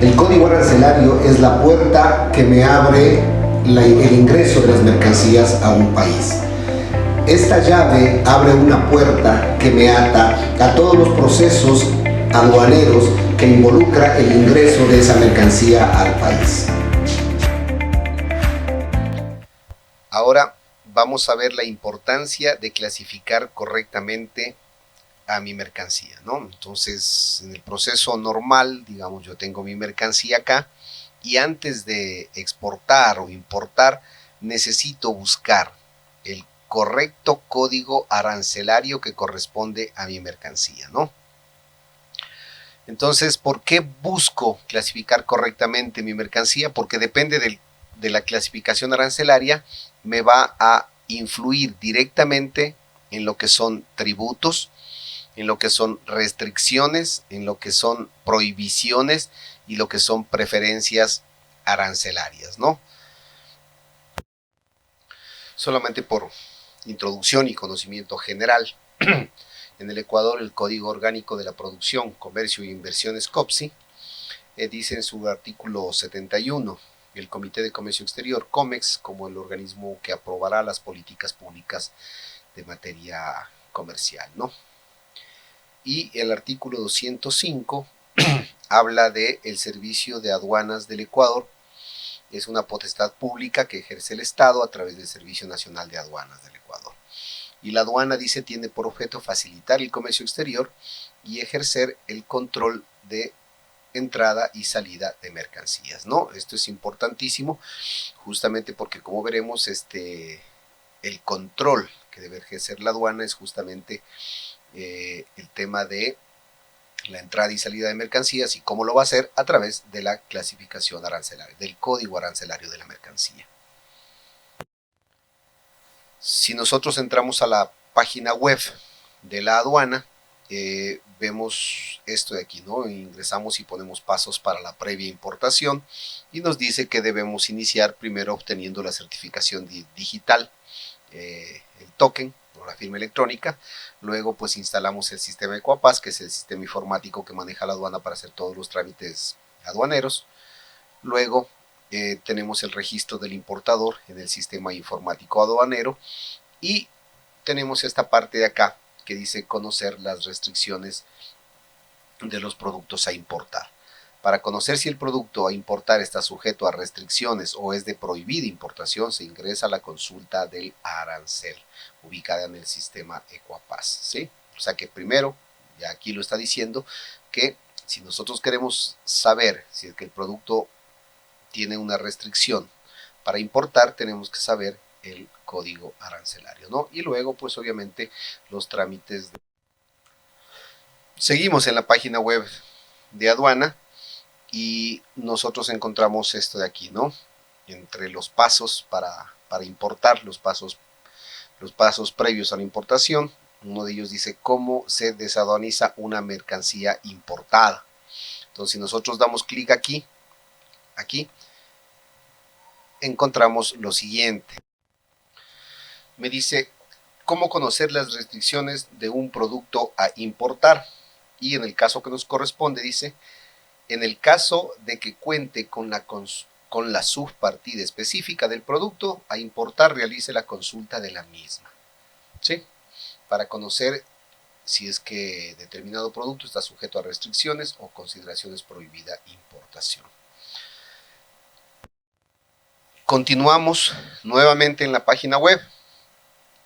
El código arancelario es la puerta que me abre el ingreso de las mercancías a un país. Esta llave abre una puerta que me ata a todos los procesos aduaneros que involucra el ingreso de esa mercancía al país. Ahora vamos a ver la importancia de clasificar correctamente a mi mercancía, ¿no? Entonces, en el proceso normal, digamos, yo tengo mi mercancía acá y antes de exportar o importar, necesito buscar el correcto código arancelario que corresponde a mi mercancía, ¿no? Entonces, ¿por qué busco clasificar correctamente mi mercancía? Porque depende de la clasificación arancelaria, me va a influir directamente en lo que son tributos, en lo que son restricciones, en lo que son prohibiciones y lo que son preferencias arancelarias, ¿no? Solamente por introducción y conocimiento general, en el Ecuador el Código Orgánico de la Producción, Comercio e Inversiones COPSI dice en su artículo 71, el Comité de Comercio Exterior, COMEX, como el organismo que aprobará las políticas públicas de materia comercial, ¿no? Y el artículo 205 habla de el servicio de aduanas del Ecuador. Es una potestad pública que ejerce el Estado a través del Servicio Nacional de Aduanas del Ecuador. Y la aduana, dice, tiene por objeto facilitar el comercio exterior y ejercer el control de entrada y salida de mercancías, ¿no? Esto es importantísimo, justamente porque, como veremos, el control que debe ejercer la aduana es justamente el tema de la entrada y salida de mercancías y cómo lo va a hacer a través de la clasificación arancelaria, del código arancelario de la mercancía. Si nosotros entramos a la página web de la aduana, vemos esto de aquí, ¿no? Ingresamos y ponemos pasos para la previa importación y nos dice que debemos iniciar primero obteniendo la certificación digital, el token o la firma electrónica. Luego pues instalamos el sistema Equapas, que es el sistema informático que maneja la aduana para hacer todos los trámites aduaneros. Luego tenemos el registro del importador en el sistema informático aduanero y tenemos esta parte de acá que dice conocer las restricciones de los productos a importar. Para conocer si el producto a importar está sujeto a restricciones o es de prohibida importación, se ingresa a la consulta del arancel, ubicada en el sistema Equapas, ¿sí? O sea que primero, ya aquí lo está diciendo, que si nosotros queremos saber si es que el producto tiene una restricción para importar, tenemos que saber el código arancelario, ¿no? Y luego, pues obviamente, los trámites. Seguimos en la página web de aduana y nosotros encontramos esto de aquí, ¿no? Entre los pasos para importar, los pasos previos a la importación, uno de ellos dice cómo se desaduaniza una mercancía importada. Entonces, si nosotros damos clic aquí, encontramos lo siguiente. Me dice cómo conocer las restricciones de un producto a importar. Y en el caso que nos corresponde, dice, en el caso de que cuente con la subpartida específica del producto a importar, realice la consulta de la misma, ¿sí? Para conocer si es que determinado producto está sujeto a restricciones o consideraciones prohibida importación. Continuamos nuevamente en la página web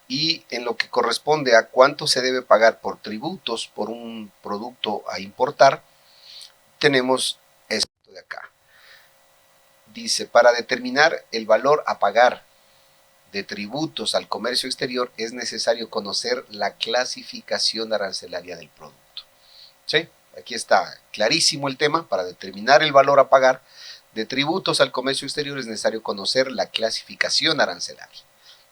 y en lo que corresponde a cuánto se debe pagar por tributos por un producto a importar, tenemos esto de acá. Dice, para determinar el valor a pagar de tributos al comercio exterior es necesario conocer la clasificación arancelaria del producto. ¿Sí? Aquí está clarísimo el tema. Para determinar el valor a pagar de tributos al comercio exterior es necesario conocer la clasificación arancelaria.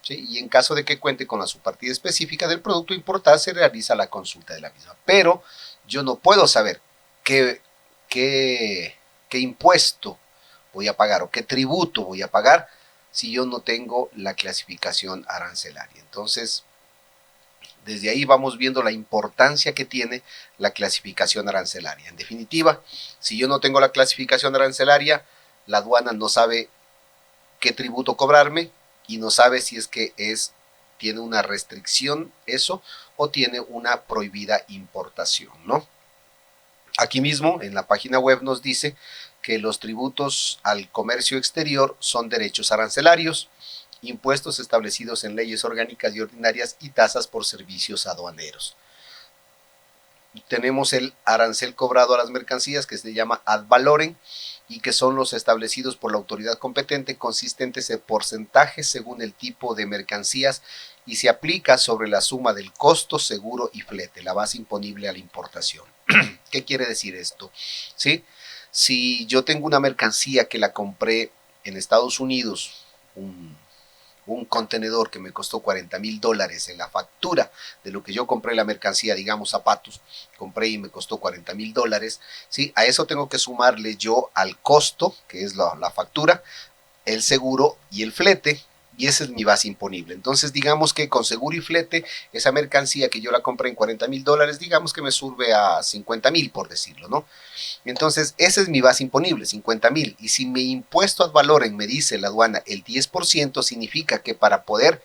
¿Sí? Y en caso de que cuente con la subpartida específica del producto a importar, se realiza la consulta de la misma. Pero yo no puedo saber qué impuesto voy a pagar o qué tributo voy a pagar si yo no tengo la clasificación arancelaria. Entonces, Desde ahí vamos viendo la importancia que tiene la clasificación arancelaria. En definitiva, si yo no tengo la clasificación arancelaria, la aduana no sabe qué tributo cobrarme y no sabe si es que tiene una restricción eso o tiene una prohibida importación, ¿no? Aquí mismo en la página web nos dice que los tributos al comercio exterior son derechos arancelarios, impuestos establecidos en leyes orgánicas y ordinarias y tasas por servicios aduaneros. Tenemos el arancel cobrado a las mercancías, que se llama ad valorem, y que son los establecidos por la autoridad competente, consistentes en porcentajes según el tipo de mercancías, y se aplica sobre la suma del costo, seguro y flete, la base imponible a la importación. ¿Qué quiere decir esto? ¿Sí? Si yo tengo una mercancía que la compré en Estados Unidos, un contenedor que me costó $40,000 en la factura de lo que yo compré la mercancía, digamos zapatos, compré y me costó $40,000, ¿sí? A eso tengo que sumarle yo al costo, que es la factura, el seguro y el flete, y esa es mi base imponible. Entonces digamos que con seguro y flete, esa mercancía que yo la compré en $40,000, digamos que me sube a 50,000, por decirlo, ¿no? Entonces, esa es mi base imponible, 50,000. Y si mi impuesto ad valorem me dice la aduana el 10%, significa que para poder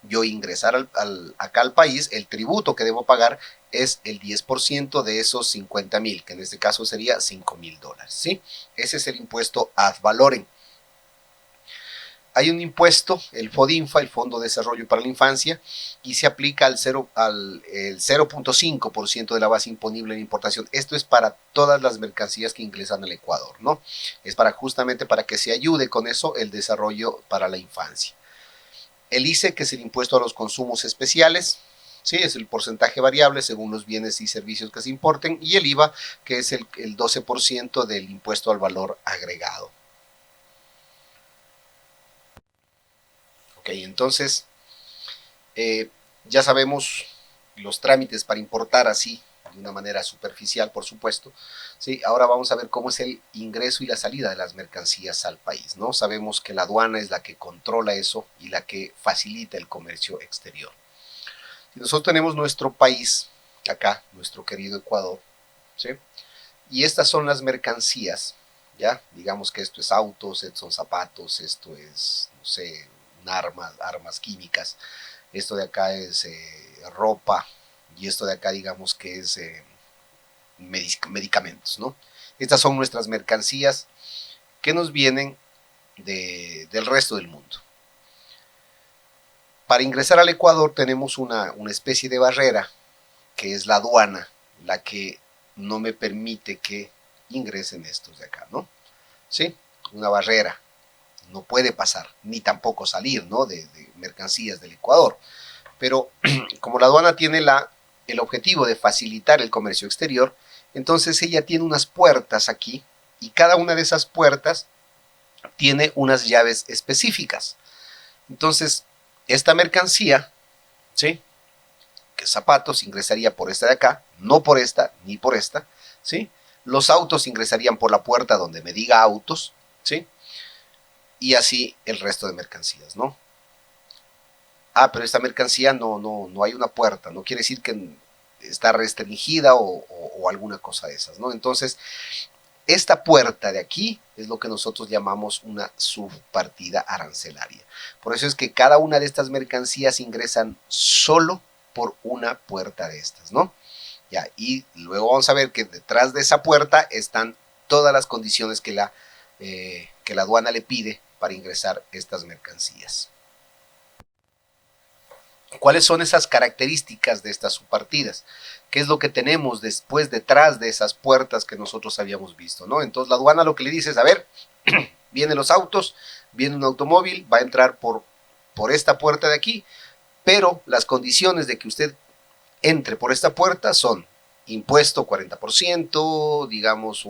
yo ingresar acá al país, el tributo que debo pagar es el 10% de esos 50,000, que en este caso sería $5,000, ¿sí? Ese es el impuesto ad valorem. Hay un impuesto, el FODINFA, el Fondo de Desarrollo para la Infancia, y se aplica el 0.5% de la base imponible en importación. Esto es para todas las mercancías que ingresan al Ecuador, ¿no? Es justamente para que se ayude con eso el desarrollo para la infancia. El ICE, que es el impuesto a los consumos especiales, ¿sí? Es el porcentaje variable según los bienes y servicios que se importen, y el IVA, que es el 12% del impuesto al valor agregado. Ok, entonces ya sabemos los trámites para importar así, de una manera superficial, por supuesto. ¿Sí? Ahora vamos a ver cómo es el ingreso y la salida de las mercancías al país, ¿no? Sabemos que la aduana es la que controla eso y la que facilita el comercio exterior. Si nosotros tenemos nuestro país, acá, nuestro querido Ecuador, ¿sí? Y estas son las mercancías, ¿ya? Digamos que esto es autos, estos son zapatos, esto es, no sé, armas químicas, esto de acá es ropa, y esto de acá digamos que es medicamentos, ¿no? Estas son nuestras mercancías que nos vienen del resto del mundo. Para ingresar al Ecuador tenemos una especie de barrera, que es la aduana, la que no me permite que ingresen estos de acá, ¿no? ¿Sí? Una barrera. No puede pasar, ni tampoco salir, ¿no? de mercancías del Ecuador. Pero como la aduana tiene el objetivo de facilitar el comercio exterior, entonces ella tiene unas puertas aquí, y cada una de esas puertas tiene unas llaves específicas. Entonces, esta mercancía, ¿sí? Que zapatos ingresaría por esta de acá, no por esta, ni por esta, ¿sí? Los autos ingresarían por la puerta donde me diga autos, ¿sí? Y así el resto de mercancías, ¿no? Ah, pero esta mercancía no hay una puerta, no quiere decir que está restringida o alguna cosa de esas, ¿no? Entonces, esta puerta de aquí es lo que nosotros llamamos una subpartida arancelaria. Por eso es que cada una de estas mercancías ingresan solo por una puerta de estas, ¿no? Ya, y luego vamos a ver que detrás de esa puerta están todas las condiciones que la aduana le pide para ingresar estas mercancías. ¿Cuáles son esas características de estas subpartidas? ¿Qué es lo que tenemos después detrás de esas puertas que nosotros habíamos visto, ¿no? Entonces la aduana lo que le dice es, a ver, vienen los autos, viene un automóvil, va a entrar por esta puerta de aquí, pero las condiciones de que usted entre por esta puerta son impuesto 40%, digamos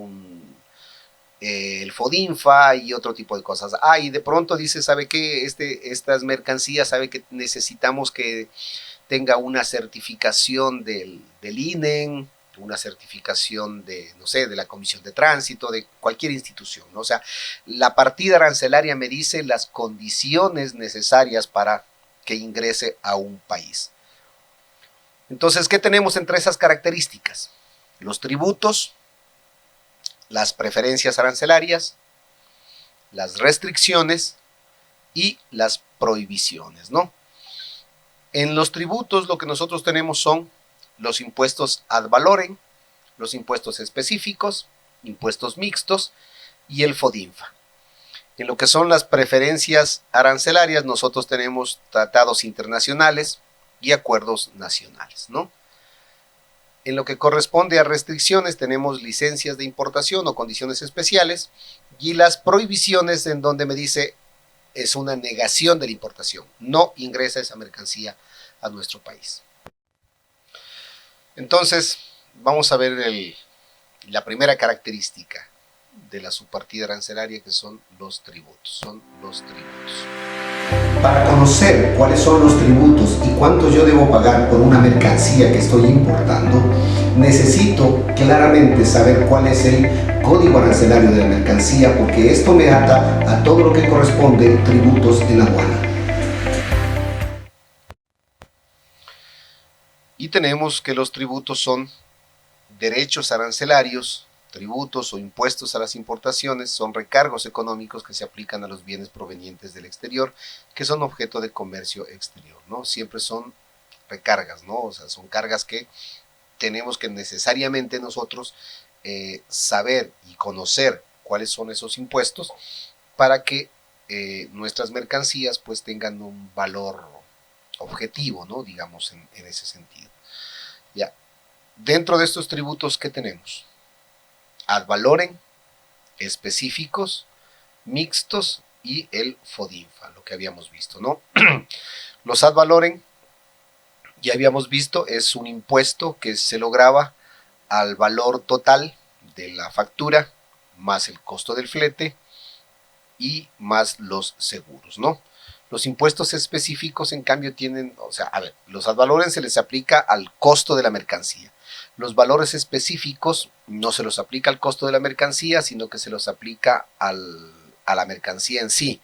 el FODINFA y otro tipo de cosas. Ah, y de pronto dice, ¿sabe qué? Estas mercancías, ¿sabe que necesitamos que tenga una certificación del INEN, una certificación de, no sé, de la Comisión de Tránsito, de cualquier institución, ¿no? O sea, la partida arancelaria me dice las condiciones necesarias para que ingrese a un país. Entonces, ¿qué tenemos entre esas características? Los tributos, las preferencias arancelarias, las restricciones y las prohibiciones, ¿no? En los tributos lo que nosotros tenemos son los impuestos ad valorem, los impuestos específicos, impuestos mixtos y el FODINFA. En lo que son las preferencias arancelarias, nosotros tenemos tratados internacionales y acuerdos nacionales, ¿no? En lo que corresponde a restricciones, tenemos licencias de importación o condiciones especiales, y las prohibiciones, en donde me dice es una negación de la importación, no ingresa esa mercancía a nuestro país. Entonces, vamos a ver la primera característica de la subpartida arancelaria, que son los tributos. Para conocer cuáles son los tributos y cuánto yo debo pagar por una mercancía que estoy importando, necesito claramente saber cuál es el código arancelario de la mercancía, porque esto me ata a todo lo que corresponde tributos en aduana. Y tenemos que los tributos son derechos arancelarios, tributos o impuestos a las importaciones, son recargos económicos que se aplican a los bienes provenientes del exterior, que son objeto de comercio exterior, ¿no? Siempre son recargas, ¿no? O sea, son cargas que tenemos que necesariamente nosotros saber y conocer cuáles son esos impuestos para que nuestras mercancías pues tengan un valor objetivo, ¿no? Digamos en ese sentido. Ya. Dentro de estos tributos, ¿qué tenemos? Ad valorem, específicos, mixtos y el FODINFA, lo que habíamos visto, ¿no? Los ad valorem, ya habíamos visto, es un impuesto que se lo grava al valor total de la factura, más el costo del flete y más los seguros, ¿no? Los impuestos específicos, en cambio, tienen, o sea, a ver, los ad valorem se les aplica al costo de la mercancía. Los valores específicos no se los aplica al costo de la mercancía, sino que se los aplica a la mercancía en sí,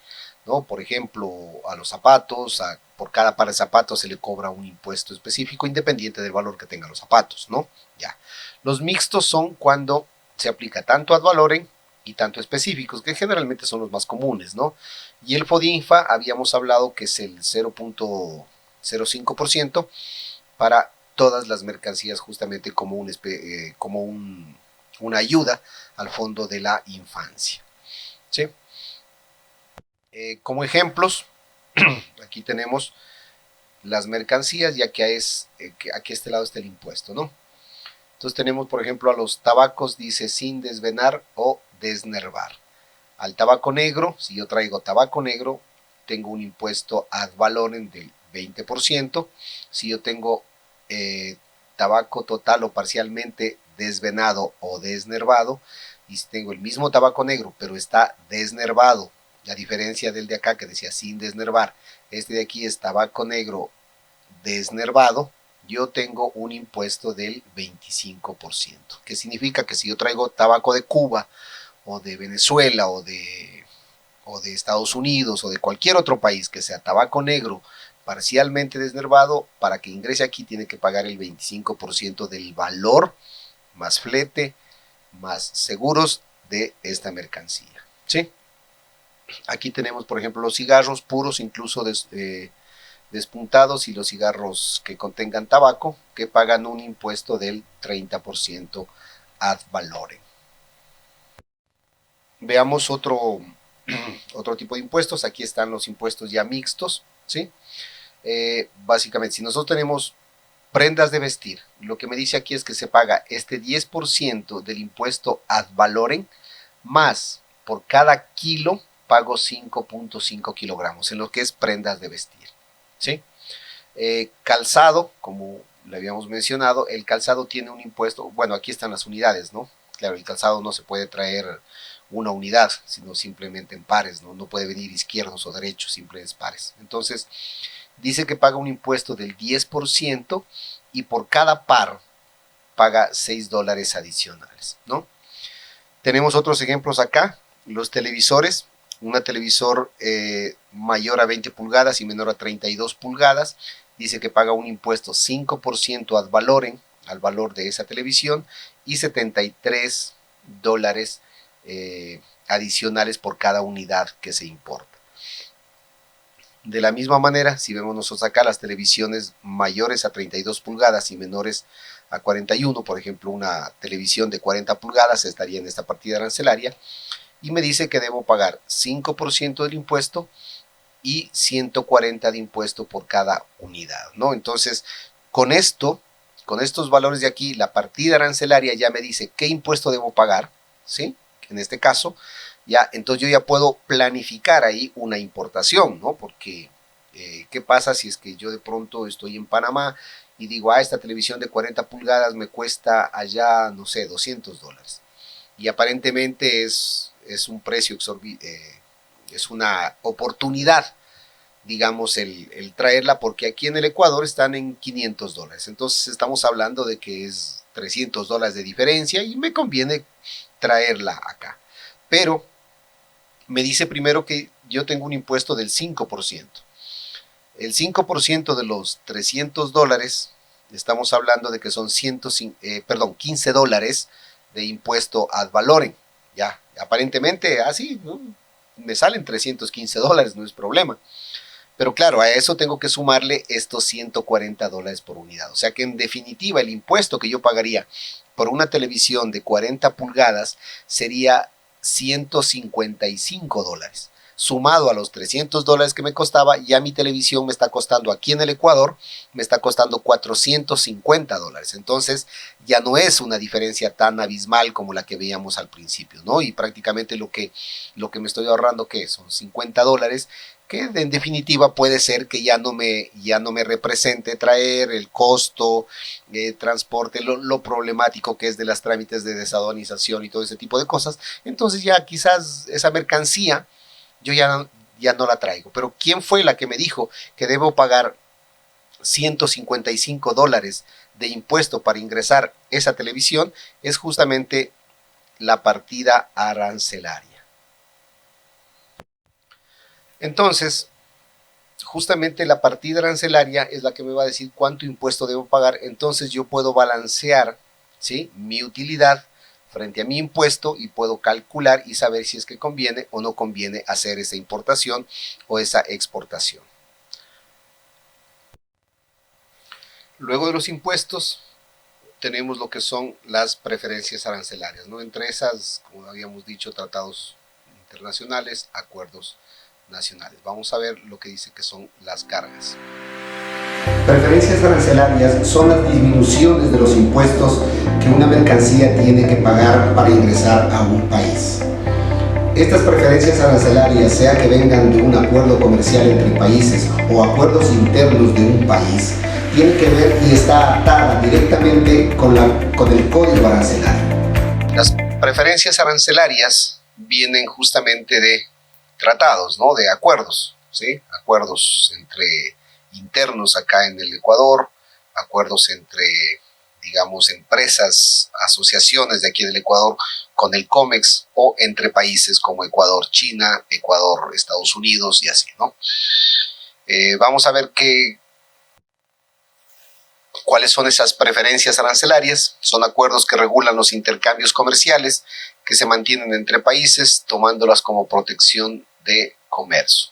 ¿no? Por ejemplo, a los zapatos, por cada par de zapatos se le cobra un impuesto específico independiente del valor que tengan los zapatos, ¿no? Ya. Los mixtos son cuando se aplica tanto ad valorem y tanto específicos, que generalmente son los más comunes, ¿no? Y el FODINFA habíamos hablado que es el 0.05% para todas las mercancías, justamente como una ayuda al fondo de la infancia, ¿sí? Como ejemplos, aquí tenemos las mercancías, y aquí a este lado está el impuesto, ¿no? Entonces tenemos, por ejemplo, a los tabacos, dice sin desvenar o desnervar. Al tabaco negro, si yo traigo tabaco negro, tengo un impuesto ad valorem del 20%. Si yo tengo tabaco total o parcialmente desvenado o desnervado, y si tengo el mismo tabaco negro, pero está desnervado, a diferencia del de acá que decía sin desnervar, este de aquí es tabaco negro desnervado, yo tengo un impuesto del 25%, que significa que si yo traigo tabaco de Cuba o de Venezuela o de Estados Unidos o de cualquier otro país que sea tabaco negro parcialmente desnervado, para que ingrese aquí tiene que pagar el 25% del valor más flete más seguros de esta mercancía, ¿sí? Aquí tenemos, por ejemplo, los cigarros puros, incluso despuntados, y los cigarros que contengan tabaco, que pagan un impuesto del 30% ad valorem. Veamos otro tipo de impuestos. Aquí están los impuestos ya mixtos, ¿sí? Básicamente, si nosotros tenemos prendas de vestir, lo que me dice aquí es que se paga este 10% del impuesto ad valorem, más por cada kilo pago 5.5 kilogramos en lo que es prendas de vestir, ¿sí? Calzado, como le habíamos mencionado, el calzado tiene un impuesto, bueno, aquí están las unidades, ¿no? Claro, el calzado no se puede traer una unidad, sino simplemente en pares, ¿no? No puede venir izquierdos o derechos, simples pares. Entonces, dice que paga un impuesto del 10% y por cada par paga $6 adicionales, ¿no? Tenemos otros ejemplos acá, los televisores. Un televisor mayor a 20 pulgadas y menor a 32 pulgadas dice que paga un impuesto 5% ad valorem, al valor de esa televisión, y $73 adicionales por cada unidad que se importa. De la misma manera, si vemos nosotros acá las televisiones mayores a 32 pulgadas y menores a 41, por ejemplo, una televisión de 40 pulgadas estaría en esta partida arancelaria, y me dice que debo pagar 5% del impuesto y 140 de impuesto por cada unidad, ¿no? Entonces, con estos valores de aquí, la partida arancelaria ya me dice qué impuesto debo pagar, ¿sí? En este caso, ya, entonces yo ya puedo planificar ahí una importación, ¿no? Porque, ¿qué pasa si es que yo de pronto estoy en Panamá y digo, esta televisión de 40 pulgadas me cuesta allá, no sé, $200? Y aparentemente es un precio exorbitante, es una oportunidad, digamos, el traerla, porque aquí en el Ecuador están en $500. Entonces estamos hablando de que es $300 de diferencia y me conviene traerla acá. Pero me dice primero que yo tengo un impuesto del 5%. El 5% de los $300, estamos hablando de que son $15 de impuesto ad valorem. Ya, aparentemente así, ¿no? Me salen $315, no es problema. Pero claro, a eso tengo que sumarle estos $140 por unidad. O sea que en definitiva el impuesto que yo pagaría por una televisión de 40 pulgadas sería $155. Sumado a los $300 que me costaba, ya mi televisión me está costando aquí en el Ecuador, me está costando $450. Entonces ya no es una diferencia tan abismal como la que veíamos al principio, ¿no? Y prácticamente lo que me estoy ahorrando, ¿qué? Son $50, que en definitiva puede ser que ya no me represente traer el costo, transporte, lo problemático que es de las trámites de desaduanización y todo ese tipo de cosas. Entonces ya quizás esa mercancía yo ya no la traigo. Pero ¿quién fue la que me dijo que debo pagar $155 de impuesto para ingresar esa televisión? Es justamente la partida arancelaria. Entonces, justamente la partida arancelaria es la que me va a decir cuánto impuesto debo pagar. Entonces yo puedo balancear, ¿sí?, mi utilidad frente a mi impuesto y puedo calcular y saber si es que conviene o no conviene hacer esa importación o esa exportación. Luego de los impuestos tenemos lo que son las preferencias arancelarias, ¿no? Entre esas, como habíamos dicho, tratados internacionales, acuerdos nacionales. Vamos a ver lo que dice que son las cargas. Preferencias arancelarias son las disminuciones de los impuestos que una mercancía tiene que pagar para ingresar a un país. Estas preferencias arancelarias, sea que vengan de un acuerdo comercial entre países o acuerdos internos de un país, tienen que ver y está atada directamente con el código arancelario. Las preferencias arancelarias vienen justamente de tratados, ¿no?, de acuerdos, ¿sí? Acuerdos entre internos acá en el Ecuador, acuerdos entre, digamos, empresas, asociaciones de aquí del Ecuador con el COMEX, o entre países como Ecuador, China, Ecuador, Estados Unidos y así, ¿no? Vamos a ver cuáles son esas preferencias arancelarias. Son acuerdos que regulan los intercambios comerciales que se mantienen entre países, tomándolas como protección de comercio.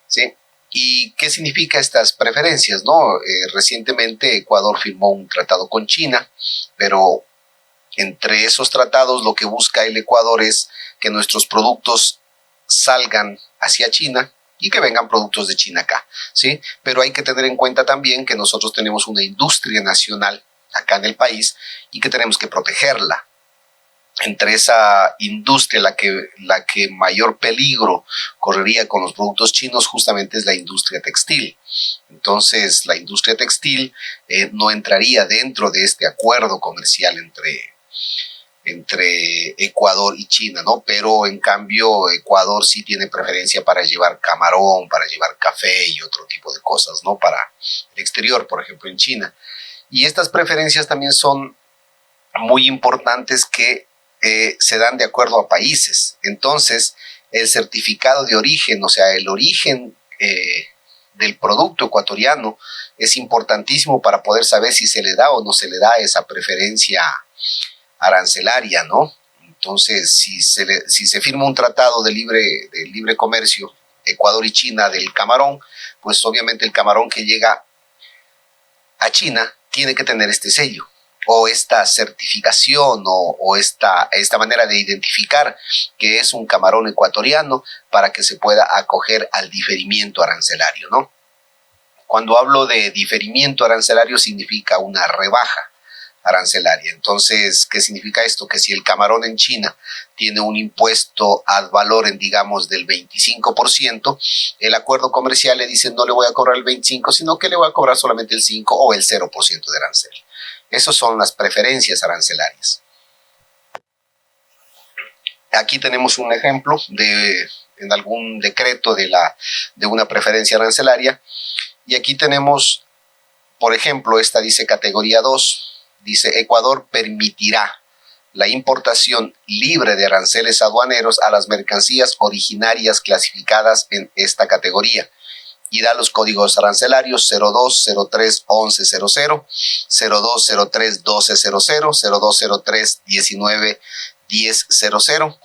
¿Sí? ¿Y qué significa estas preferencias, no? Recientemente Ecuador firmó un tratado con China, pero entre esos tratados lo que busca el Ecuador es que nuestros productos salgan hacia China y que vengan productos de China acá, ¿sí? Pero hay que tener en cuenta también que nosotros tenemos una industria nacional acá en el país y que tenemos que protegerla. Entre esa industria, la que mayor peligro correría con los productos chinos justamente es la industria textil. Entonces, la industria textil no entraría dentro de este acuerdo comercial entre Ecuador y China, ¿no? Pero en cambio Ecuador sí tiene preferencia para llevar camarón, para llevar café y otro tipo de cosas, ¿no?, para el exterior, por ejemplo en China. Y estas preferencias también son muy importantes, que se dan de acuerdo a países. Entonces el certificado de origen, o sea, el origen del producto ecuatoriano es importantísimo para poder saber si se le da o no se le da esa preferencia arancelaria, ¿no? Entonces, si se firma un tratado de libre comercio, Ecuador y China, del camarón, pues obviamente el camarón que llega a China tiene que tener este sello o esta certificación o esta manera de identificar que es un camarón ecuatoriano para que se pueda acoger al diferimiento arancelario, ¿no? Cuando hablo de diferimiento arancelario significa una rebaja arancelaria. Entonces, ¿qué significa esto? Que si el camarón en China tiene un impuesto ad valorem, digamos, del 25%, el acuerdo comercial le dice no le voy a cobrar el 25%, sino que le voy a cobrar solamente el 5% o el 0% de arancel. Esas son las preferencias arancelarias. Aquí tenemos un ejemplo en algún decreto de una preferencia arancelaria. Y aquí tenemos, por ejemplo, esta dice categoría 2. Dice, Ecuador permitirá la importación libre de aranceles aduaneros a las mercancías originarias clasificadas en esta categoría. Y da los códigos arancelarios 02, 03, 11, 00, 02, 03, 12, 00, 02, 03, 19, 10, 00,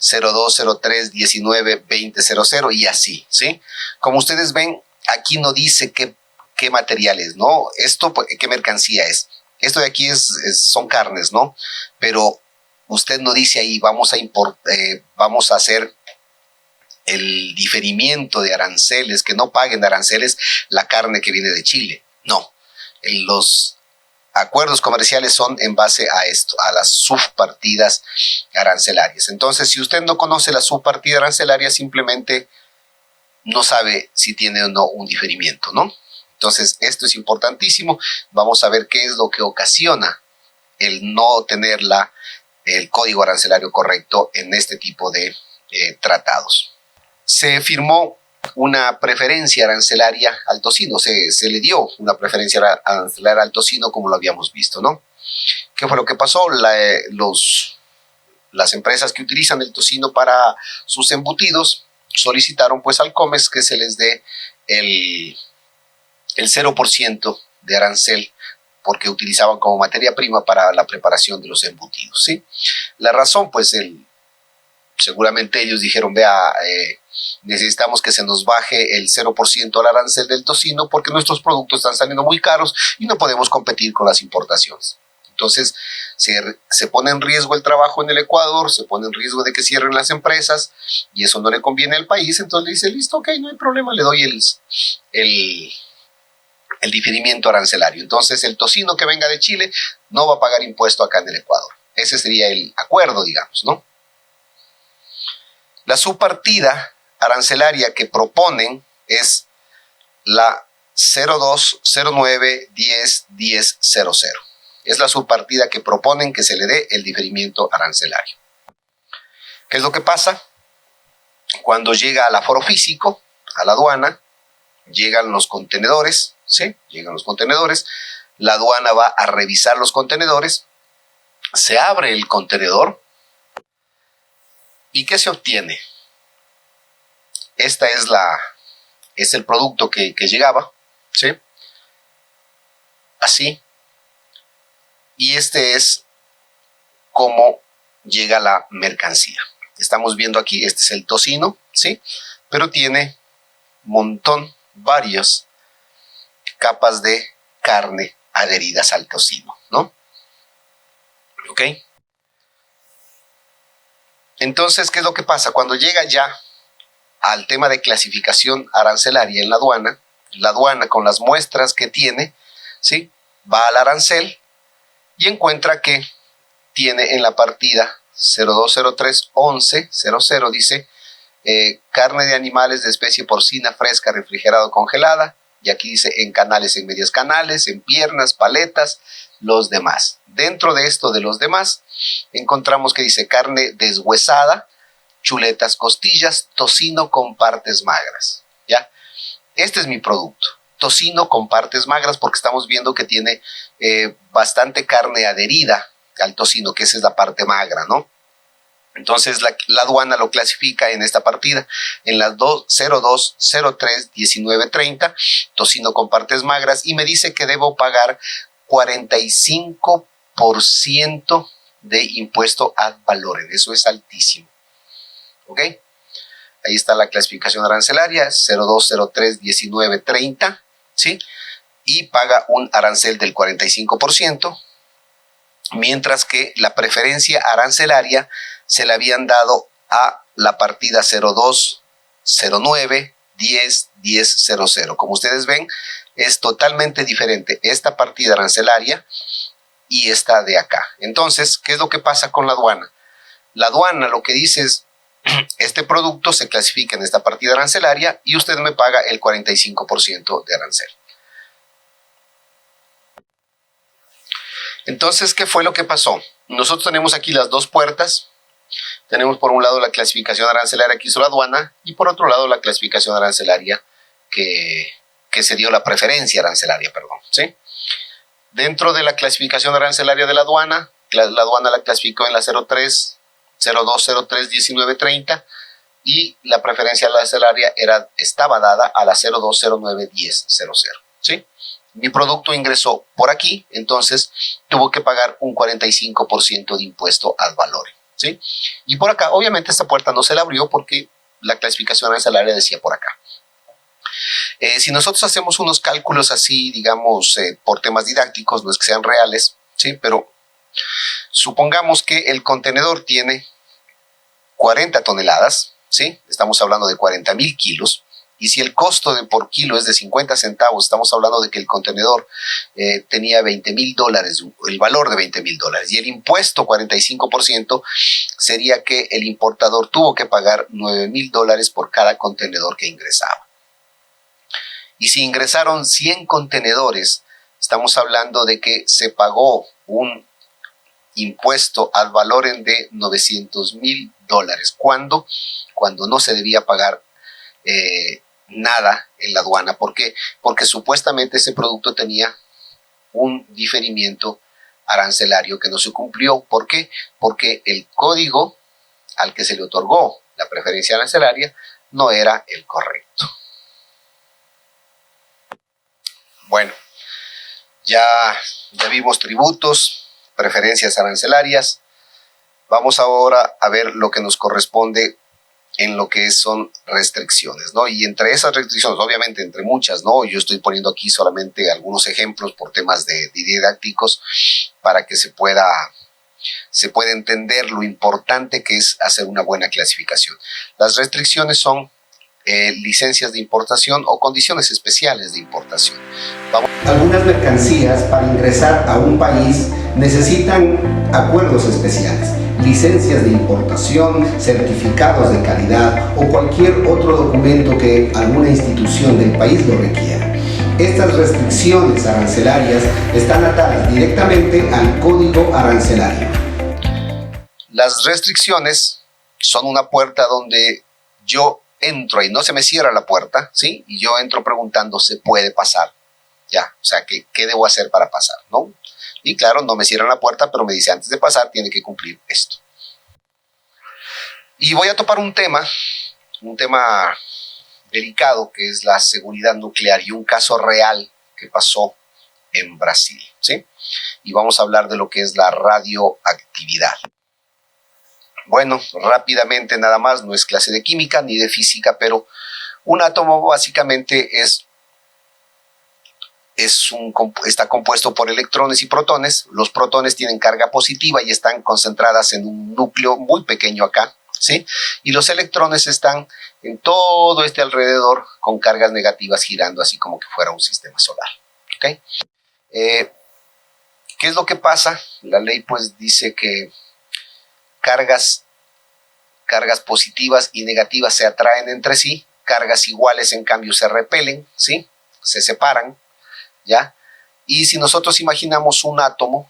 02, 03, 19, 20, 00 y así, ¿sí? Como ustedes ven, aquí no dice qué material es, ¿no? Esto, qué mercancía es. Esto de aquí son carnes, ¿no? Pero usted no dice ahí, vamos a hacer el diferimiento de aranceles, que no paguen aranceles la carne que viene de Chile. No, los acuerdos comerciales son en base a esto, a las subpartidas arancelarias. Entonces, si usted no conoce la subpartida arancelaria, simplemente no sabe si tiene o no un diferimiento, ¿no? Entonces, esto es importantísimo. Vamos a ver qué es lo que ocasiona el no tener el código arancelario correcto en este tipo de tratados. Se firmó una preferencia arancelaria al tocino, se le dio una preferencia arancelaria al tocino como lo habíamos visto, ¿no? ¿Qué fue lo que pasó? Las empresas que utilizan el tocino para sus embutidos solicitaron pues al COMEX que se les dé el 0% de arancel porque utilizaban como materia prima para la preparación de los embutidos, ¿sí? La razón, pues, seguramente ellos dijeron, vea, necesitamos que se nos baje el 0% al arancel del tocino porque nuestros productos están saliendo muy caros y no podemos competir con las importaciones. Entonces, se pone en riesgo el trabajo en el Ecuador, se pone en riesgo de que cierren las empresas y eso no le conviene al país. Entonces le dice, listo, ok, no hay problema, le doy el diferimiento arancelario. Entonces el tocino que venga de Chile no va a pagar impuesto acá en el Ecuador. Ese sería el acuerdo, digamos, ¿no? La subpartida arancelaria que proponen es la 02, 09, 10, 10, 00. Es la subpartida que proponen que se le dé el diferimiento arancelario. ¿Qué es lo que pasa? Cuando llega al aforo físico, a la aduana, llegan los contenedores, ¿sí? Llegan los contenedores, la aduana va a revisar los contenedores, se abre el contenedor y ¿qué se obtiene? Esta es el producto que llegaba, ¿sí? Así. Y este es cómo llega la mercancía. Estamos viendo aquí, este es el tocino, ¿sí? Pero tiene varias capas de carne adheridas al tocino, ¿no? ¿Ok? Entonces, ¿qué es lo que pasa? Cuando llega ya al tema de clasificación arancelaria en la aduana con las muestras que tiene, ¿sí? Va al arancel y encuentra que tiene en la partida 02031100 dice carne de animales de especie porcina fresca, refrigerado, congelada, y aquí dice en canales, en medias canales, en piernas, paletas, los demás. Dentro de esto de los demás encontramos que dice carne deshuesada, chuletas, costillas, tocino con partes magras, ¿ya? Este es mi producto, tocino con partes magras, porque estamos viendo que tiene bastante carne adherida al tocino, que esa es la parte magra, ¿no? Entonces la aduana lo clasifica en esta partida, en las 02, 03, 19, 30, tocino con partes magras, y me dice que debo pagar 45% de impuesto ad valorem. Eso es altísimo. ¿Ok? Ahí está la clasificación arancelaria, 02, 03, 19, 30, ¿sí? Y paga un arancel del 45%, mientras que la preferencia arancelaria se le habían dado a la partida 02, 09, 10, 10, 00. Como ustedes ven, es totalmente diferente esta partida arancelaria y esta de acá. Entonces, ¿qué es lo que pasa con la aduana? La aduana lo que dice es, este producto se clasifica en esta partida arancelaria y usted me paga el 45% de arancel. Entonces, ¿qué fue lo que pasó? Nosotros tenemos aquí las dos puertas. Tenemos por un lado la clasificación arancelaria que hizo la aduana y por otro lado la clasificación arancelaria que se dio la preferencia arancelaria, perdón, ¿sí? Dentro de la clasificación arancelaria de la aduana la clasificó en la 03, 02, 03, 19, 30 y la preferencia arancelaria estaba dada a la 02, 09, 10, 00, ¿sí? Mi producto ingresó por aquí, entonces tuvo que pagar un 45% de impuesto ad valorem, ¿sí? Y por acá, obviamente esta puerta no se la abrió porque la clasificación arancelaria decía por acá. Si nosotros hacemos unos cálculos así, digamos, por temas didácticos, no es que sean reales, ¿sí? Pero supongamos que el contenedor tiene 40 toneladas, ¿sí? Estamos hablando de 40,000 kilos. Y si el costo por kilo es de 50 centavos, estamos hablando de que el contenedor tenía $20,000, el valor de $20,000. Y el impuesto, 45%, sería que el importador tuvo que pagar $9,000 por cada contenedor que ingresaba. Y si ingresaron 100 contenedores, estamos hablando de que se pagó un impuesto al valor de $900,000. ¿Cuándo? Cuando no se debía pagar nada en la aduana. ¿Por qué? Porque supuestamente ese producto tenía un diferimiento arancelario que no se cumplió. ¿Por qué? Porque el código al que se le otorgó la preferencia arancelaria no era el correcto. Bueno, ya vimos tributos, preferencias arancelarias. Vamos ahora a ver lo que nos corresponde en lo que son restricciones, ¿no? Y entre esas restricciones, obviamente entre muchas, ¿no? Yo estoy poniendo aquí solamente algunos ejemplos por temas de didácticos para que se pueda entender lo importante que es hacer una buena clasificación. Las restricciones son licencias de importación o condiciones especiales de importación. Algunas mercancías para ingresar a un país necesitan acuerdos especiales, licencias de importación, certificados de calidad o cualquier otro documento que alguna institución del país lo requiera. Estas restricciones arancelarias están atadas directamente al código arancelario. Las restricciones son una puerta donde yo entro y no se me cierra la puerta, ¿sí? Y yo entro preguntando, ¿se puede pasar? Ya, o sea, ¿qué debo hacer para pasar? ¿No? Y claro, no me cierran la puerta, pero me dice, antes de pasar, tiene que cumplir esto. Y voy a topar un tema delicado, que es la seguridad nuclear y un caso real que pasó en Brasil, ¿sí? Y vamos a hablar de lo que es la radioactividad. Bueno, rápidamente nada más, no es clase de química ni de física, pero un átomo básicamente está compuesto por electrones y protones. Los protones tienen carga positiva y están concentradas en un núcleo muy pequeño acá, ¿sí? Y los electrones están en todo este alrededor con cargas negativas girando así como que fuera un sistema solar, ¿ok? ¿Qué es lo que pasa? La ley pues dice que cargas positivas y negativas se atraen entre sí, cargas iguales en cambio se repelen, ¿sí? Se separan, ¿ya? Y si nosotros imaginamos un átomo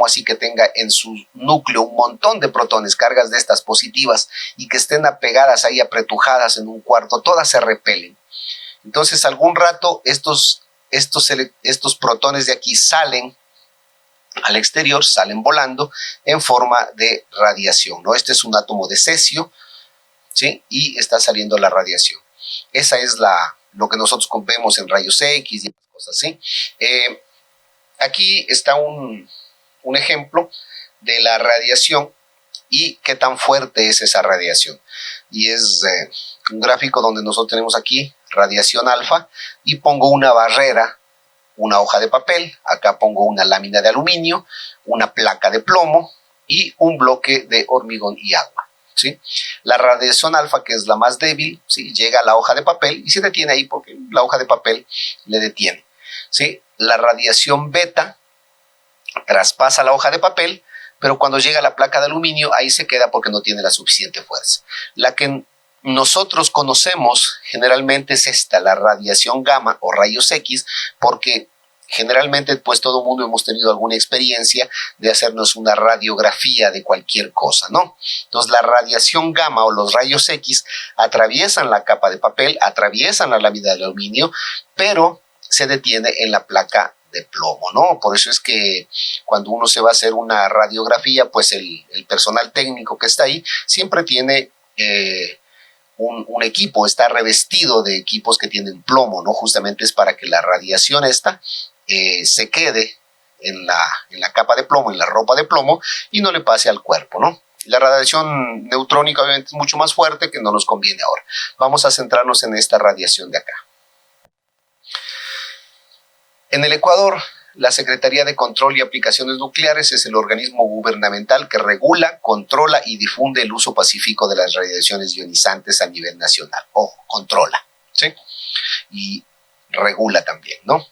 así que tenga en su núcleo un montón de protones, cargas de estas positivas, y que estén apegadas ahí, apretujadas en un cuarto, todas se repelen. Entonces algún rato estos protones de aquí salen al exterior, salen volando en forma de radiación, ¿no? Este es un átomo de cesio, ¿sí? Y está saliendo la radiación. Esa es lo que nosotros vemos en rayos X y cosas así. Aquí está un ejemplo de la radiación y qué tan fuerte es esa radiación. Y es un gráfico donde nosotros tenemos aquí radiación alfa y pongo una barrera, una hoja de papel, acá pongo una lámina de aluminio, una placa de plomo y un bloque de hormigón y agua, ¿sí? La radiación alfa, que es la más débil, ¿sí?, llega a la hoja de papel y se detiene ahí porque la hoja de papel le detiene, ¿sí? La radiación beta traspasa la hoja de papel, pero cuando llega a la placa de aluminio, ahí se queda porque no tiene la suficiente fuerza. La que nosotros conocemos generalmente es esta, la radiación gamma o rayos X, porque generalmente pues todo el mundo hemos tenido alguna experiencia de hacernos una radiografía de cualquier cosa, ¿no? Entonces la radiación gamma o los rayos X atraviesan la capa de papel, atraviesan la lámina de aluminio, pero se detiene en la placa de plomo, ¿no? Por eso es que cuando uno se va a hacer una radiografía, pues el personal técnico que está ahí siempre tiene un equipo, está revestido de equipos que tienen plomo, ¿no? Justamente es para que la radiación esta se quede en la capa de plomo, en la ropa de plomo y no le pase al cuerpo, ¿no? La radiación neutrónica obviamente es mucho más fuerte, que no nos conviene ahora. Vamos a centrarnos en esta radiación de acá. En el Ecuador, la Secretaría de Control y Aplicaciones Nucleares es el organismo gubernamental que regula, controla y difunde el uso pacífico de las radiaciones ionizantes a nivel nacional. Ojo, controla, ¿sí? Y regula también, ¿no?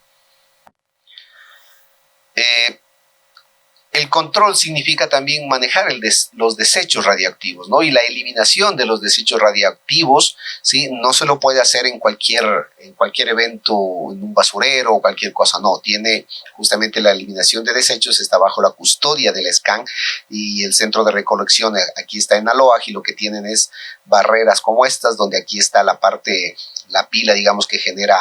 El control significa también manejar los desechos radioactivos, ¿no? Y la eliminación de los desechos radioactivos, ¿sí? No se lo puede hacer en cualquier evento, en un basurero o cualquier cosa, no. Tiene justamente la eliminación de desechos, está bajo la custodia del SCAN y el centro de recolección aquí está en Aloaj, y lo que tienen es barreras como estas, donde aquí está la pila, digamos, que genera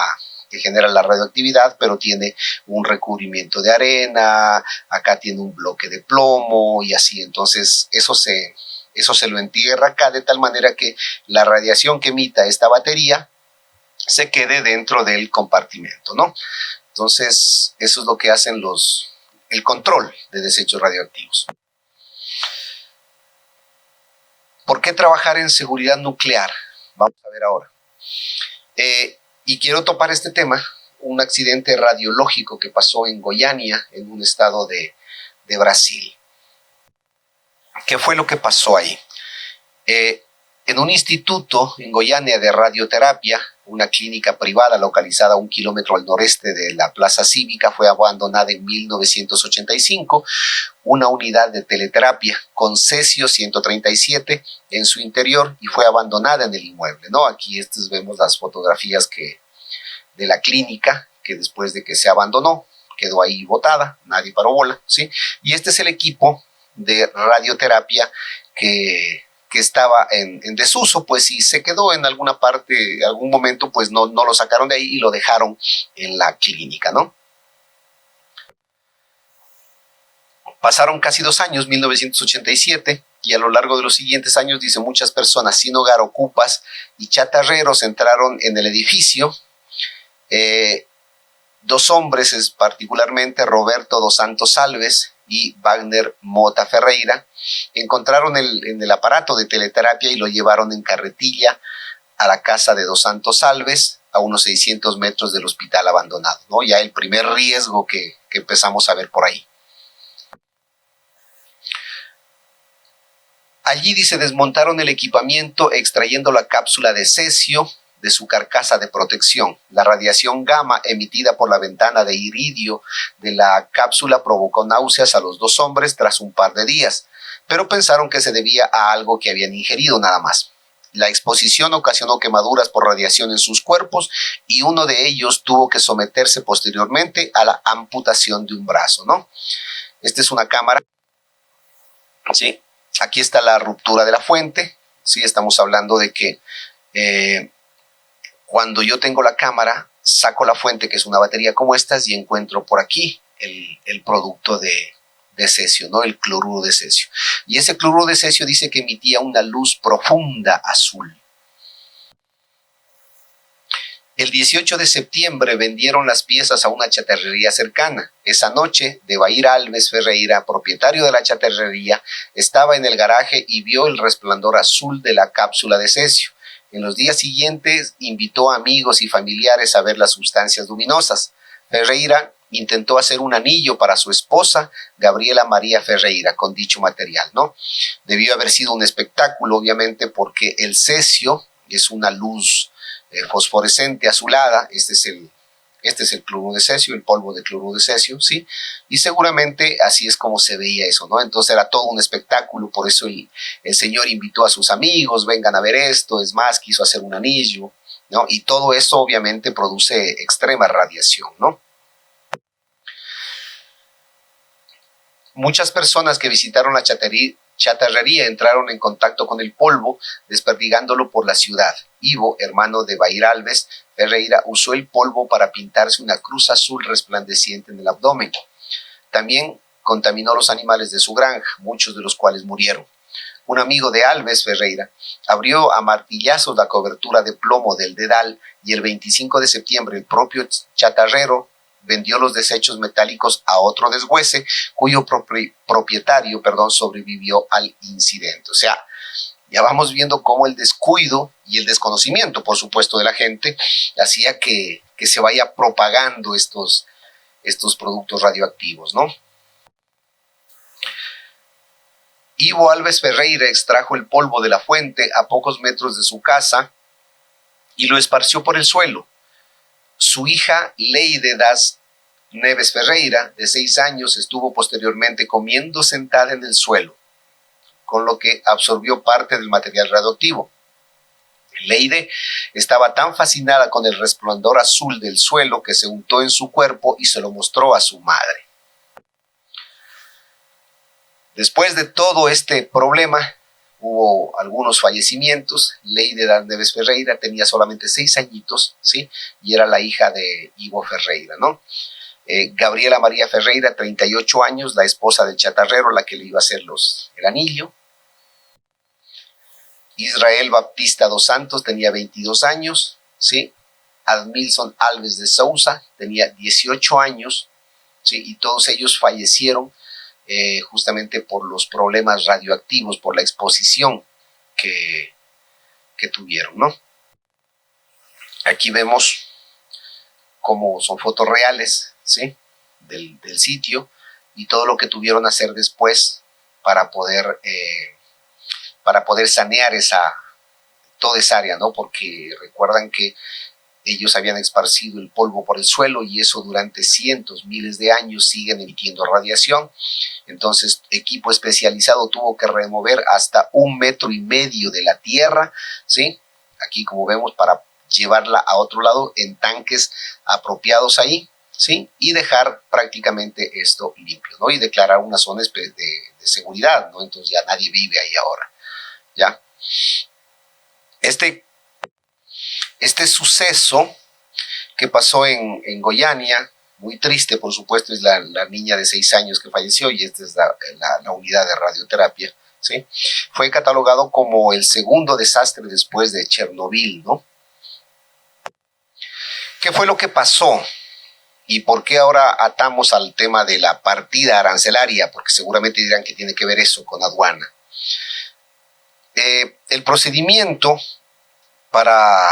la radioactividad, pero tiene un recubrimiento de arena, acá tiene un bloque de plomo y así. Entonces eso se lo entierra acá de tal manera que la radiación que emita esta batería se quede dentro del compartimento, ¿no? Entonces eso es lo que hacen el control de desechos radioactivos. ¿Por qué trabajar en seguridad nuclear? Vamos a ver ahora. Y quiero topar este tema, un accidente radiológico que pasó en Goiânia, en un estado de Brasil. ¿Qué fue lo que pasó ahí? En un instituto en Goiânia de radioterapia, una clínica privada localizada a 1 kilómetro al noreste de la Plaza Cívica, fue abandonada en 1985, una unidad de teleterapia con cesio 137 en su interior, y fue abandonada en el inmueble, ¿no? Aquí vemos las fotografías de la clínica, que después de que se abandonó, quedó ahí botada, nadie paró bola, ¿sí? Y este es el equipo de radioterapia que estaba en desuso, pues, y se quedó en alguna parte, algún momento, pues no lo sacaron de ahí y lo dejaron en la clínica, ¿no? Pasaron casi 2 años, 1987, y a lo largo de los siguientes años, dice, muchas personas sin hogar, ocupas y chatarreros entraron en el edificio. 2 hombres, particularmente Roberto dos Santos Alves y Wagner Mota Ferreira, encontraron en el aparato de teleterapia y lo llevaron en carretilla a la casa de dos Santos Alves, a unos 600 metros del hospital abandonado, ¿no? Ya el primer riesgo que empezamos a ver por ahí. Allí, dice, desmontaron el equipamiento extrayendo la cápsula de cesio de su carcasa de protección. La radiación gamma emitida por la ventana de iridio de la cápsula provocó náuseas a los 2 hombres tras un par de días, pero pensaron que se debía a algo que habían ingerido nada más. La exposición ocasionó quemaduras por radiación en sus cuerpos y uno de ellos tuvo que someterse posteriormente a la amputación de un brazo, ¿no? Esta es una cámara, ¿sí? Aquí está la ruptura de la fuente, ¿sí? Estamos hablando de que cuando yo tengo la cámara, saco la fuente, que es una batería como estas, y encuentro por aquí el producto de de cesio, ¿no? El cloruro de cesio. Y ese cloruro de cesio dice que emitía una luz profunda azul. El 18 de septiembre vendieron las piezas a una chatarrería cercana. Esa noche, Debair Alves Ferreira, propietario de la chatarrería, estaba en el garaje y vio el resplandor azul de la cápsula de cesio. En los días siguientes, invitó a amigos y familiares a ver las sustancias luminosas. Ferreira intentó hacer un anillo para su esposa, Gabriela María Ferreira, con dicho material, ¿no? Debió haber sido un espectáculo, obviamente, porque el cesio es una luz fosforescente azulada. Este es el cloruro de cesio, el polvo de cloruro de cesio, ¿sí? Y seguramente así es como se veía eso, ¿no? Entonces era todo un espectáculo, por eso el señor invitó a sus amigos, vengan a ver esto, es más, quiso hacer un anillo, ¿no? Y todo eso obviamente produce extrema radiación, ¿no? Muchas personas que visitaron la chatarrería entraron en contacto con el polvo, desperdigándolo por la ciudad. Ivo, hermano de Debair Alves Ferreira, usó el polvo para pintarse una cruz azul resplandeciente en el abdomen. También contaminó los animales de su granja, muchos de los cuales murieron. Un amigo de Alves Ferreira abrió a martillazos la cobertura de plomo del dedal y el 25 de septiembre el propio chatarrero vendió los desechos metálicos a otro deshuese cuyo propietario sobrevivió al incidente. O sea, ya vamos viendo cómo el descuido y el desconocimiento, por supuesto, de la gente hacía que se vaya propagando estos productos radioactivos, ¿no? Ivo Alves Ferreira extrajo el polvo de la fuente a pocos metros de su casa y lo esparció por el suelo. Su hija Leide das Neves Ferreira, de 6 años, estuvo posteriormente comiendo sentada en el suelo, con lo que absorbió parte del material radioactivo. Leide estaba tan fascinada con el resplandor azul del suelo que se untó en su cuerpo y se lo mostró a su madre. Después de todo este problema, hubo algunos fallecimientos. Leide das Neves Ferreira tenía solamente 6 añitos, ¿sí? Y era la hija de Ivo Ferreira, ¿no? Gabriela María Ferreira, 38 años, la esposa del chatarrero, la que le iba a hacer el anillo. Israel Baptista dos Santos tenía 22 años, ¿sí? Admilson Alves de Souza tenía 18 años, ¿sí? Y todos ellos fallecieron justamente por los problemas radioactivos, por la exposición que tuvieron, ¿no? Aquí vemos cómo son fotos reales, ¿sí? del sitio y todo lo que tuvieron que hacer después para poder sanear toda esa área, ¿no? Porque recuerdan que ellos habían esparcido el polvo por el suelo y eso durante cientos, miles de años siguen emitiendo radiación. Entonces, equipo especializado tuvo que remover hasta 1,5 metros de la tierra, ¿sí? Aquí, como vemos, para llevarla a otro lado en tanques apropiados ahí, ¿sí? Y dejar prácticamente esto limpio, ¿no? Y declarar una zona de seguridad, ¿no? Entonces ya nadie vive ahí ahora, ¿ya? Este suceso que pasó en Goiânia, muy triste, por supuesto, es la niña de 6 años que falleció y esta es la unidad de radioterapia, ¿sí? Fue catalogado como el segundo desastre después de Chernobyl, ¿no? ¿Qué fue lo que pasó? ¿Y por qué ahora atamos al tema de la partida arancelaria? Porque seguramente dirán que tiene que ver eso con aduana. El procedimiento para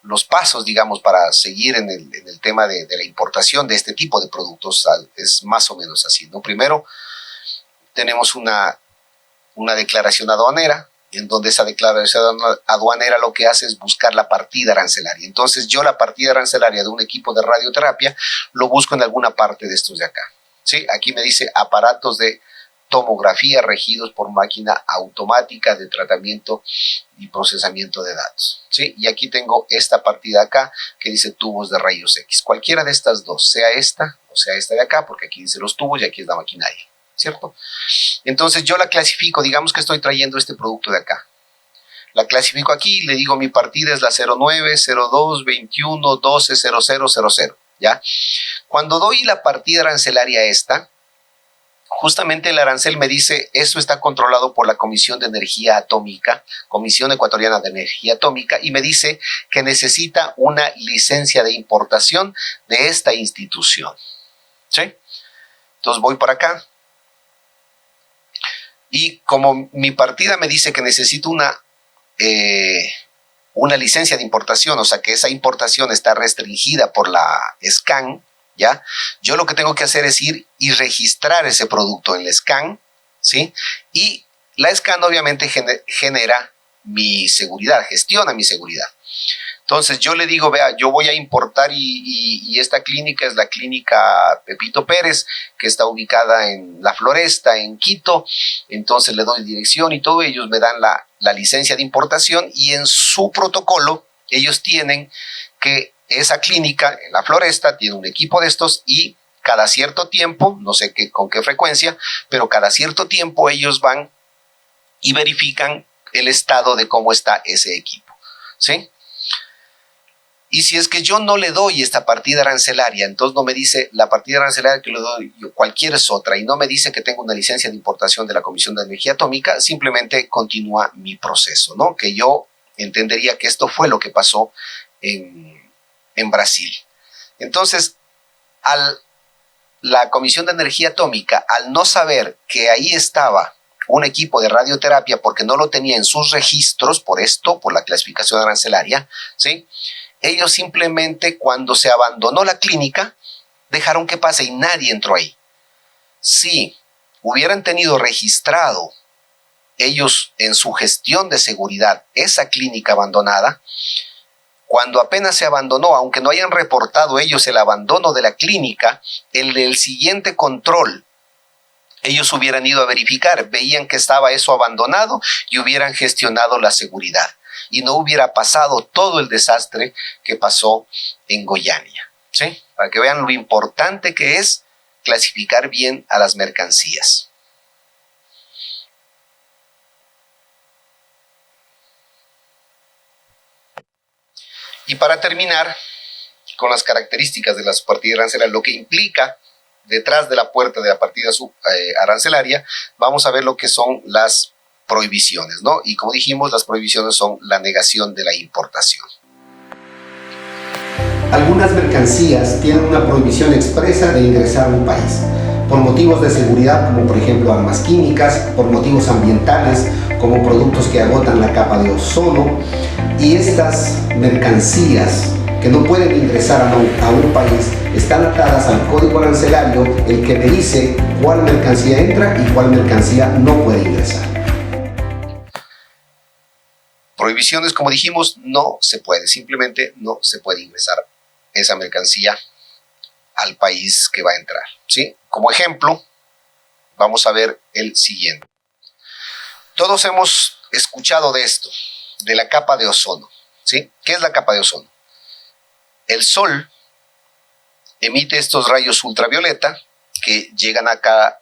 los pasos, digamos, para seguir en el tema de la importación de este tipo de productos es más o menos así, ¿no? Primero, tenemos una declaración aduanera, en donde esa declaración aduanera lo que hace es buscar la partida arancelaria. Entonces yo la partida arancelaria de un equipo de radioterapia lo busco en alguna parte de estos de acá, ¿sí? Aquí me dice aparatos de tomografía regidos por máquina automática de tratamiento y procesamiento de datos, ¿sí? Y aquí tengo esta partida acá que dice tubos de rayos X. Cualquiera de estas dos, sea esta o sea esta de acá, porque aquí dice los tubos y aquí es la maquinaria, ¿cierto? Entonces yo la clasifico, digamos que estoy trayendo este producto de acá. La clasifico aquí, le digo mi partida es la 09, 02, 21, 12, 00, 00, ¿ya? Cuando doy la partida arancelaria esta, justamente el arancel me dice, esto está controlado por la Comisión de Energía Atómica, Comisión Ecuatoriana de Energía Atómica, y me dice que necesita una licencia de importación de esta institución. ¿Sí? Entonces voy para acá. Y como mi partida me dice que necesito una licencia de importación, o sea que esa importación está restringida por la SCAN, ¿ya? Yo lo que tengo que hacer es ir y registrar ese producto en la SCAN, ¿sí? Y la SCAN obviamente genera mi seguridad, gestiona mi seguridad. Entonces yo le digo, vea, yo voy a importar y esta clínica es la clínica Pepito Pérez, que está ubicada en La Floresta, en Quito. Entonces le doy dirección y todo, ellos me dan la licencia de importación y en su protocolo ellos tienen que esa clínica en La Floresta tiene un equipo de estos y cada cierto tiempo, no sé con qué frecuencia, pero cada cierto tiempo ellos van y verifican el estado de cómo está ese equipo, ¿sí? Y si es que yo no le doy esta partida arancelaria, entonces no me dice la partida arancelaria que le doy, cualquiera es otra, y no me dice que tengo una licencia de importación de la Comisión de Energía Atómica, simplemente continúa mi proceso, ¿no? Que yo entendería que esto fue lo que pasó en Brasil. Entonces, la Comisión de Energía Atómica, al no saber que ahí estaba un equipo de radioterapia porque no lo tenía en sus registros, por esto, por la clasificación arancelaria, ¿sí? Ellos simplemente, cuando se abandonó la clínica, dejaron que pase y nadie entró ahí. Si hubieran tenido registrado ellos en su gestión de seguridad esa clínica abandonada, cuando apenas se abandonó, aunque no hayan reportado ellos el abandono de la clínica, el siguiente control, ellos hubieran ido a verificar, veían que estaba eso abandonado y hubieran gestionado la seguridad. Y no hubiera pasado todo el desastre que pasó en Goiânia, ¿sí? Para que vean lo importante que es clasificar bien a las mercancías. Y para terminar con las características de las partidas arancelarias, lo que implica detrás de la puerta de la partida arancelaria, vamos a ver lo que son las prohibiciones, ¿no? Y como dijimos, las prohibiciones son la negación de la importación. Algunas mercancías tienen una prohibición expresa de ingresar a un país, por motivos de seguridad, como por ejemplo armas químicas, por motivos ambientales, como productos que agotan la capa de ozono, y estas mercancías que no pueden ingresar a un país están atadas al código arancelario, el que me dice cuál mercancía entra y cuál mercancía no puede ingresar. Prohibiciones, como dijimos, no se puede, simplemente no se puede ingresar esa mercancía al país que va a entrar, ¿sí? Como ejemplo, vamos a ver el siguiente. Todos hemos escuchado de esto, de la capa de ozono, ¿sí? ¿Qué es la capa de ozono? El sol emite estos rayos ultravioleta que llegan acá,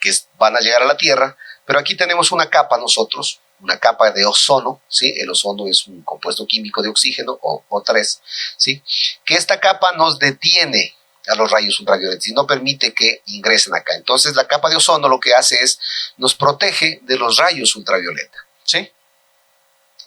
que van a llegar a la Tierra, pero aquí tenemos una capa nosotros, una capa de ozono, ¿sí? El ozono es un compuesto químico de oxígeno, O3, ¿sí? Que esta capa nos detiene a los rayos ultravioletas y no permite que ingresen acá. Entonces la capa de ozono lo que hace es, nos protege de los rayos ultravioleta, ¿sí?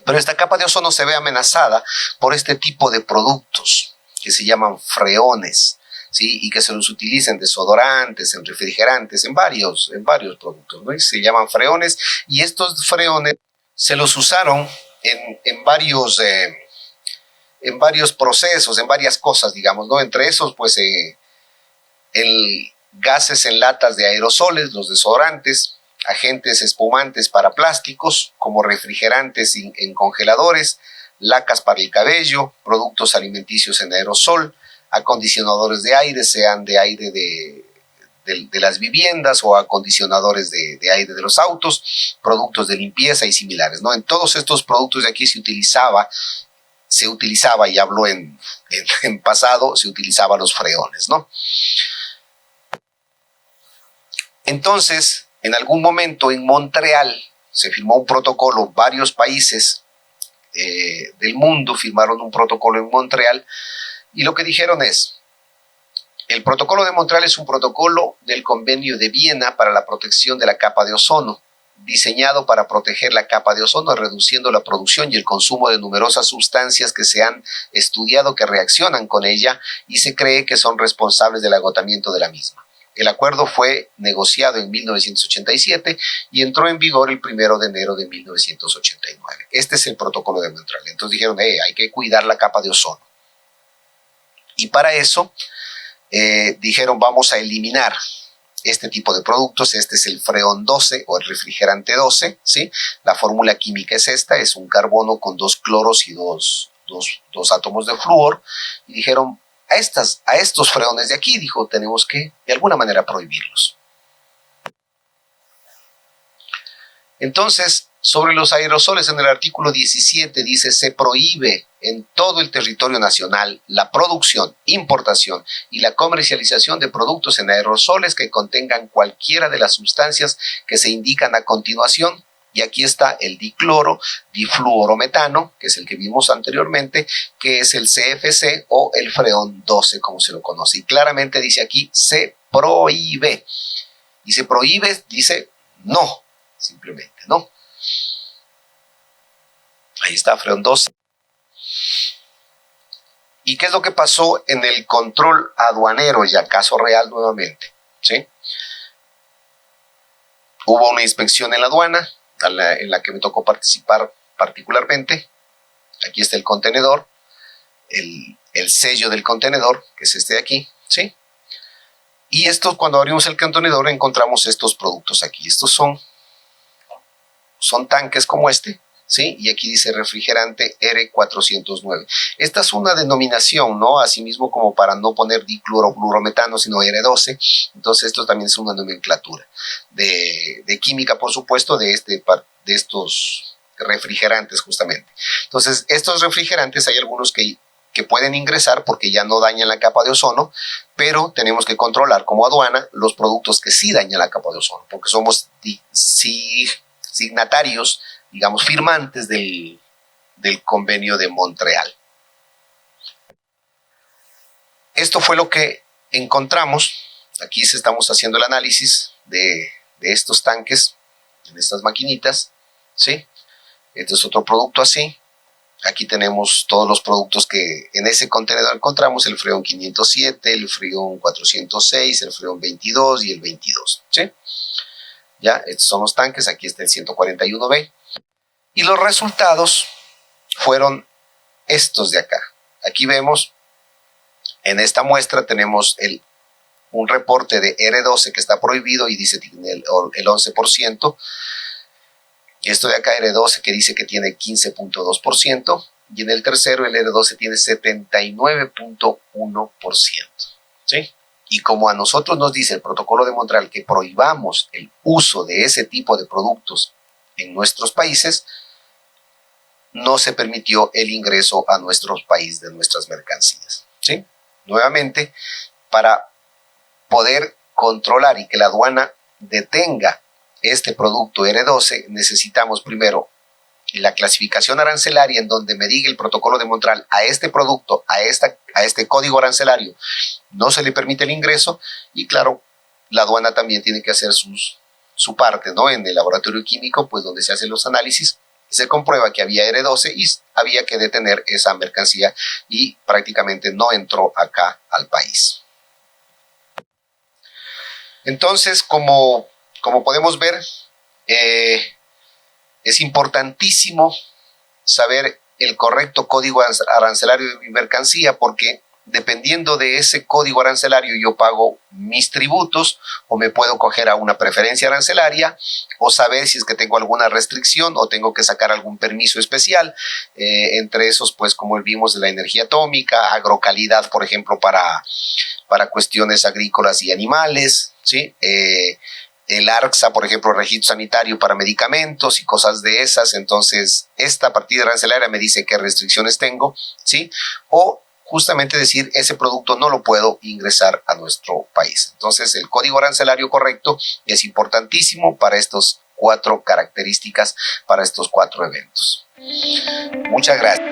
Pero esta capa de ozono se ve amenazada por este tipo de productos que se llaman freones, ¿sí? Y que se los utilizan en desodorantes, en refrigerantes, en varios productos, ¿no? Y se llaman freones, y estos freones se los usaron en varios procesos, en varias cosas, digamos, ¿no? Entre esos, pues, gases en latas de aerosoles, los desodorantes, agentes espumantes para plásticos, como refrigerantes en congeladores, lacas para el cabello, productos alimenticios en aerosol, acondicionadores de aire, sean de aire de las viviendas o acondicionadores de aire de los autos, productos de limpieza y similares, ¿no? En todos estos productos de aquí se utilizaba, y hablo en pasado, se utilizaban los freones, ¿no? Entonces, en algún momento en Montreal se firmó un protocolo, varios países del mundo firmaron un protocolo en Montreal, y lo que dijeron es, El protocolo de Montreal es un protocolo del Convenio de Viena para la protección de la capa de ozono, diseñado para proteger la capa de ozono, reduciendo la producción y el consumo de numerosas sustancias que se han estudiado que reaccionan con ella y se cree que son responsables del agotamiento de la misma. El acuerdo fue negociado en 1987 y entró en vigor el 1 de enero de 1989. Este es el protocolo de Montreal. Entonces dijeron, hay que cuidar la capa de ozono. Y para eso dijeron, vamos a eliminar este tipo de productos. Este es el freón 12 o el refrigerante 12, ¿sí? La fórmula química es esta, es un carbono con 2 cloros y dos átomos de flúor. Y dijeron, a estos freones de aquí, dijo, tenemos que de alguna manera prohibirlos. Entonces, sobre los aerosoles, en el artículo 17 dice, se prohíbe en todo el territorio nacional la producción, importación y la comercialización de productos en aerosoles que contengan cualquiera de las sustancias que se indican a continuación. Y aquí está el dicloro, difluorometano, que es el que vimos anteriormente, que es el CFC o el freón 12, como se lo conoce. Y claramente dice aquí, se prohíbe. Y se prohíbe, dice no, simplemente no. Ahí está, freón 12. ¿Y qué es lo que pasó en el control aduanero, ya caso real nuevamente? ¿Sí? Hubo una inspección en la aduana, en la que me tocó participar particularmente. Aquí está el contenedor, el sello del contenedor, que es este de aquí, ¿sí? Y estos, cuando abrimos el contenedor, encontramos estos productos aquí. Estos son tanques como este, ¿sí? Y aquí dice refrigerante R409. Esta es una denominación, ¿no? Asimismo como para no poner diclorofluorometano, sino R12. Entonces esto también es una nomenclatura de química, por supuesto, de estos refrigerantes justamente. Entonces estos refrigerantes hay algunos que pueden ingresar porque ya no dañan la capa de ozono, pero tenemos que controlar como aduana los productos que sí dañan la capa de ozono, porque somos signatarios, digamos, firmantes del Convenio de Montreal. Esto fue lo que encontramos. Aquí estamos haciendo el análisis de estos tanques, en estas maquinitas, ¿sí? Este es otro producto así. Aquí tenemos todos los productos que en ese contenedor encontramos, el freón 507, el freón 406, el freón 22 y el 22, ¿sí? Ya, estos son los tanques, aquí está el 141B. Y los resultados fueron estos de acá. Aquí vemos, en esta muestra tenemos un reporte de R12 que está prohibido y dice el 11%. Esto de acá, R12, que dice que tiene 15.2%. Y en el tercero, el R12 tiene 79.1%. ¿Sí? Y como a nosotros nos dice el protocolo de Montreal que prohibamos el uso de ese tipo de productos en nuestros países, no se permitió el ingreso a nuestro país de nuestras mercancías, ¿sí? Nuevamente, para poder controlar y que la aduana detenga este producto R12, necesitamos primero la clasificación arancelaria en donde me diga el protocolo de Montreal a este producto, a este código arancelario, no se le permite el ingreso. Y claro, la aduana también tiene que hacer su parte, ¿no? En el laboratorio químico, pues donde se hacen los análisis, se comprueba que había R12 y había que detener esa mercancía y prácticamente no entró acá al país. Entonces, como podemos ver, es importantísimo saber el correcto código arancelario de mi mercancía, porque dependiendo de ese código arancelario yo pago mis tributos, o me puedo coger a una preferencia arancelaria, o saber si es que tengo alguna restricción o tengo que sacar algún permiso especial, entre esos, pues como vimos, de la energía atómica, agrocalidad, por ejemplo, para cuestiones agrícolas y animales, ¿sí? El ARCSA, por ejemplo, registro sanitario para medicamentos y cosas de esas. Entonces, esta partida arancelaria me dice qué restricciones tengo, ¿sí? O justamente decir, ese producto no lo puedo ingresar a nuestro país. Entonces, el código arancelario correcto es importantísimo para estas 4 características, para estos 4 eventos. Muchas gracias.